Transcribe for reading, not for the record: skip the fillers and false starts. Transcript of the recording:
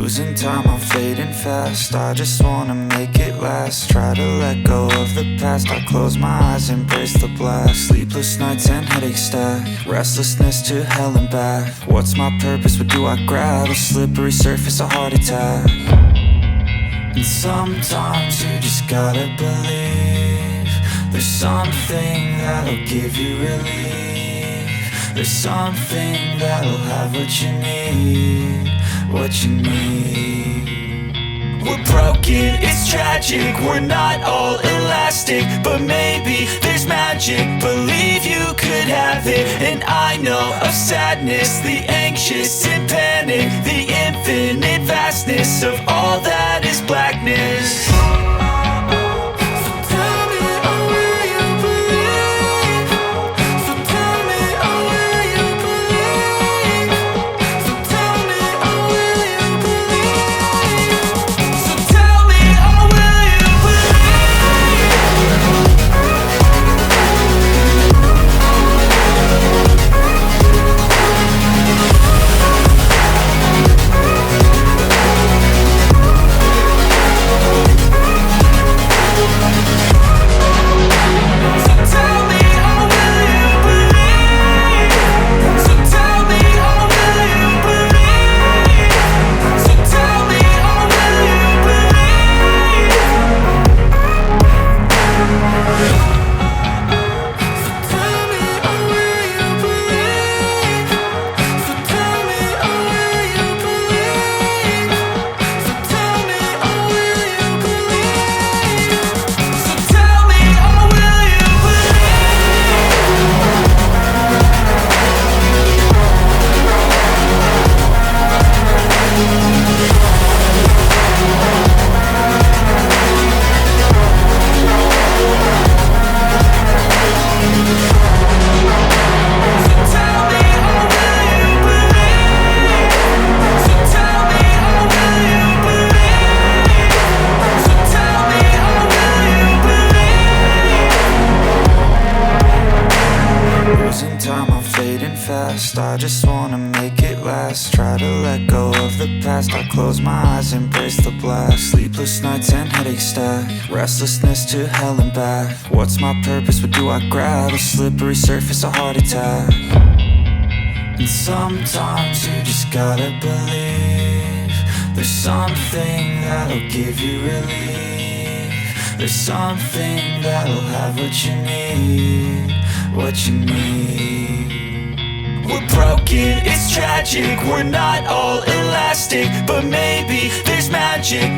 Losing time, I'm fading fast. I just wanna make it last. Try to let go of the past. I close my eyes, embrace the blast. Sleepless nights and headaches stack. Restlessness to hell and back. What's my purpose? What do I grab? A slippery surface, a heart attack. And sometimes you just gotta believe there's something that'll give you relief. There's something that'll have what you need, what you need. We're broken, it's tragic, we're not all elastic, but maybe there's magic. Believe you could have it. And I know of sadness, the anxious and panic, the infinite vastness of all that is blackness. Time, I'm fading fast. I just wanna make it last. Try to let go of the past. I close my eyes, embrace the blast. Sleepless nights and headaches stack. Restlessness to hell and back. What's my purpose? What do I grab? A slippery surface, a heart attack. And sometimes you just gotta believe there's something that'll give you relief. There's something that'll have what you need, what you need. We're broken, it's tragic, we're not all elastic, but maybe there's magic.